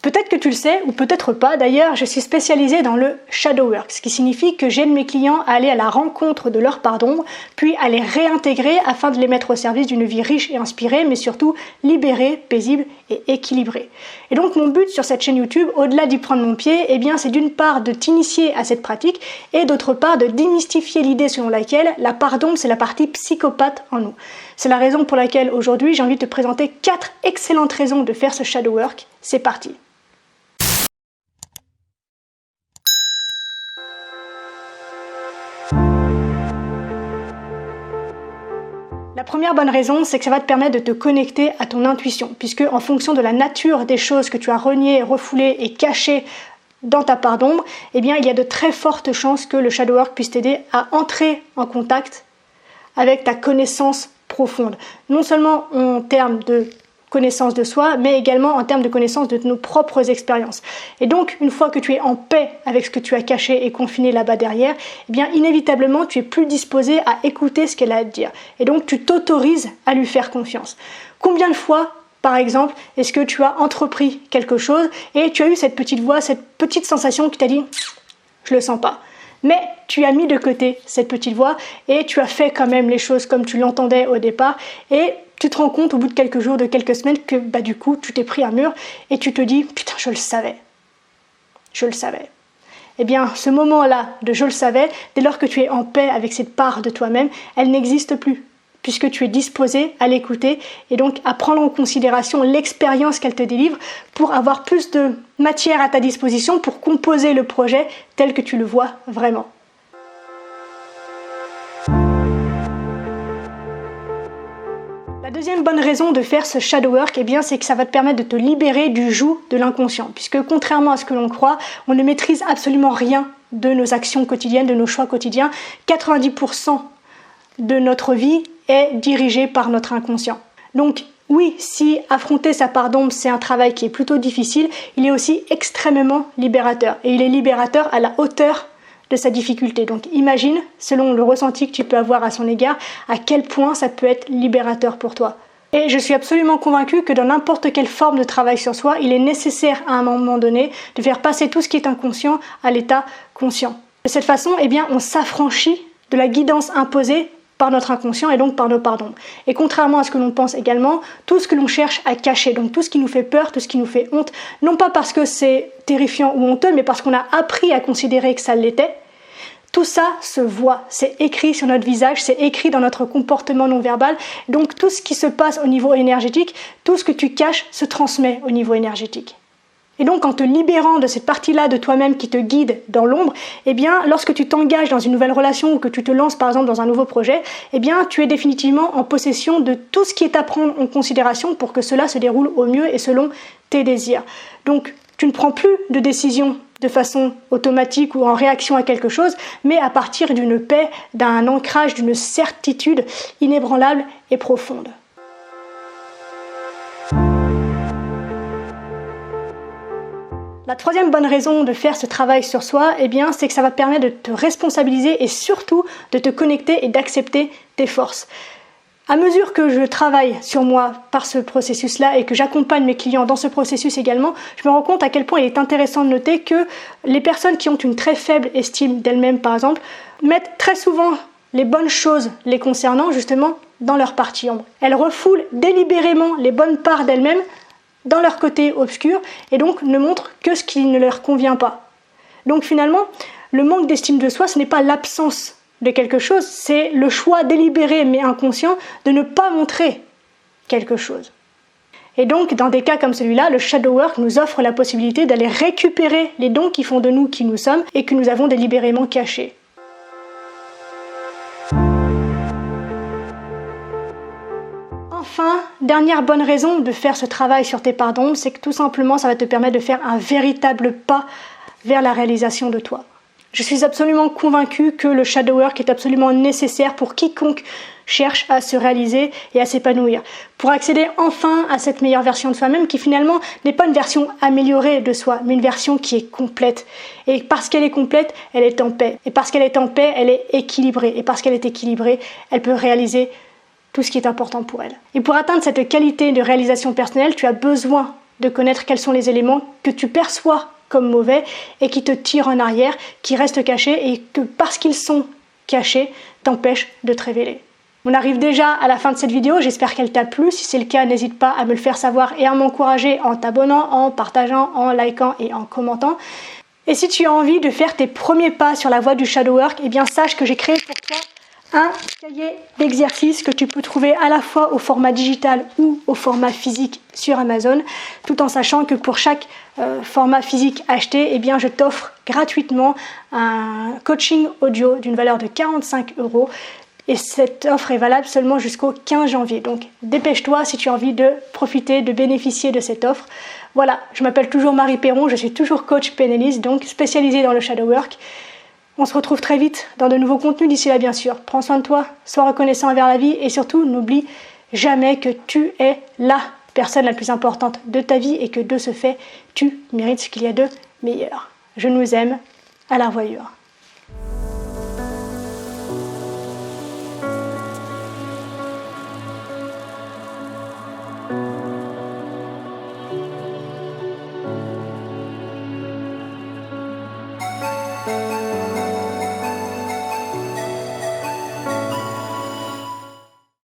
Peut-être que tu le sais, ou peut-être pas. D'ailleurs, je suis spécialisée dans le shadow work, ce qui signifie que j'aide mes clients à aller à la rencontre de leur part d'ombre, puis à les réintégrer afin de les mettre au service d'une vie riche et inspirée, mais surtout libérée, paisible et équilibrée. Et donc mon but sur cette chaîne YouTube, au-delà d'y prendre mon pied, eh bien c'est d'une part de t'initier à cette pratique et d'autre part de démystifier l'idée selon laquelle la part d'ombre c'est la partie psychopathe en nous. C'est la raison pour laquelle aujourd'hui j'ai envie de te présenter 4 excellentes raisons de faire ce shadow work. C'est parti. La première bonne raison, c'est que ça va te permettre de te connecter à ton intuition, puisque en fonction de la nature des choses que tu as reniées, refoulées et cachées dans ta part d'ombre, eh bien, il y a de très fortes chances que le shadow work puisse t'aider à entrer en contact avec ta connaissance profonde. Non seulement en termes de connaissance de soi, mais également en termes de connaissance de nos propres expériences. Et donc, une fois que tu es en paix avec ce que tu as caché et confiné là-bas derrière, eh bien, inévitablement, tu es plus disposé à écouter ce qu'elle a à te dire. Et donc, tu t'autorises à lui faire confiance. Combien de fois, par exemple, est-ce que tu as entrepris quelque chose et tu as eu cette petite voix, cette petite sensation qui t'a dit « je le sens pas ». Mais tu as mis de côté cette petite voix et tu as fait quand même les choses comme tu l'entendais au départ et tu te rends compte au bout de quelques jours, de quelques semaines que du coup tu t'es pris un mur et tu te dis putain je le savais. Je le savais. Eh bien ce moment-là de je le savais, dès lors que tu es en paix avec cette part de toi-même, elle n'existe plus puisque tu es disposé à l'écouter et donc à prendre en considération l'expérience qu'elle te délivre pour avoir plus de matière à ta disposition pour composer le projet tel que tu le vois vraiment. La deuxième bonne raison de faire ce shadow work, eh bien, c'est que ça va te permettre de te libérer du joug de l'inconscient. Puisque contrairement à ce que l'on croit, on ne maîtrise absolument rien de nos actions quotidiennes, de nos choix quotidiens. 90% de notre vie est dirigé par notre inconscient. Donc oui, si affronter sa part d'ombre, c'est un travail qui est plutôt difficile, il est aussi extrêmement libérateur. Et il est libérateur à la hauteur de sa difficulté. Donc imagine, selon le ressenti que tu peux avoir à son égard, à quel point ça peut être libérateur pour toi. Et je suis absolument convaincue que dans n'importe quelle forme de travail sur soi, il est nécessaire à un moment donné de faire passer tout ce qui est inconscient à l'état conscient. De cette façon, eh bien, on s'affranchit de la guidance imposée par notre inconscient et donc par nos parts d'ombre. Et contrairement à ce que l'on pense également, tout ce que l'on cherche à cacher, donc tout ce qui nous fait peur, tout ce qui nous fait honte, non pas parce que c'est terrifiant ou honteux, mais parce qu'on a appris à considérer que ça l'était, tout ça se voit, c'est écrit sur notre visage, c'est écrit dans notre comportement non verbal, donc tout ce qui se passe au niveau énergétique, tout ce que tu caches se transmet au niveau énergétique. Et donc, en te libérant de cette partie-là de toi-même qui te guide dans l'ombre, eh bien, lorsque tu t'engages dans une nouvelle relation ou que tu te lances, par exemple, dans un nouveau projet, eh bien, tu es définitivement en possession de tout ce qui est à prendre en considération pour que cela se déroule au mieux et selon tes désirs. Donc, tu ne prends plus de décisions de façon automatique ou en réaction à quelque chose, mais à partir d'une paix, d'un ancrage, d'une certitude inébranlable et profonde. La troisième bonne raison de faire ce travail sur soi, eh bien, c'est que ça va te permettre de te responsabiliser et surtout de te connecter et d'accepter tes forces. À mesure que je travaille sur moi par ce processus-là et que j'accompagne mes clients dans ce processus également, je me rends compte à quel point il est intéressant de noter que les personnes qui ont une très faible estime d'elles-mêmes, par exemple, mettent très souvent les bonnes choses les concernant justement dans leur partie ombre. Elles refoulent délibérément les bonnes parts d'elles-mêmes dans leur côté obscur et donc ne montrent que ce qui ne leur convient pas. Donc finalement, le manque d'estime de soi, ce n'est pas l'absence de quelque chose, c'est le choix délibéré mais inconscient de ne pas montrer quelque chose. Et donc, dans des cas comme celui-là, le shadow work nous offre la possibilité d'aller récupérer les dons qui font de nous qui nous sommes et que nous avons délibérément cachés. Enfin, dernière bonne raison de faire ce travail sur tes parts d'ombre, c'est que tout simplement ça va te permettre de faire un véritable pas vers la réalisation de toi. Je suis absolument convaincue que le shadow work est absolument nécessaire pour quiconque cherche à se réaliser et à s'épanouir, pour accéder enfin à cette meilleure version de soi-même qui finalement n'est pas une version améliorée de soi, mais une version qui est complète. Et parce qu'elle est complète, elle est en paix. Et parce qu'elle est en paix, elle est équilibrée. Et parce qu'elle est équilibrée, elle peut réaliser tout ce qui est important pour elle. Et pour atteindre cette qualité de réalisation personnelle, tu as besoin de connaître quels sont les éléments que tu perçois comme mauvais et qui te tirent en arrière, qui restent cachés et que parce qu'ils sont cachés, t'empêchent de te révéler. On arrive déjà à la fin de cette vidéo, j'espère qu'elle t'a plu. Si c'est le cas, n'hésite pas à me le faire savoir et à m'encourager en t'abonnant, en partageant, en likant et en commentant. Et si tu as envie de faire tes premiers pas sur la voie du shadow work, eh bien sache que j'ai créé pour toi un cahier d'exercices que tu peux trouver à la fois au format digital ou au format physique sur Amazon, tout en sachant que pour chaque format physique acheté, eh bien je t'offre gratuitement un coaching audio d'une valeur de 45 €. Et cette offre est valable seulement jusqu'au 15 janvier. Donc dépêche-toi si tu as envie de profiter, de bénéficier de cette offre. Voilà, je m'appelle toujours Marie Perron, je suis toujours coach pénaliste, donc spécialisée dans le shadow work. On se retrouve très vite dans de nouveaux contenus d'ici là bien sûr. Prends soin de toi, sois reconnaissant envers la vie et surtout n'oublie jamais que tu es la personne la plus importante de ta vie et que de ce fait, tu mérites ce qu'il y a de meilleur. Je nous aime, à la revoyure.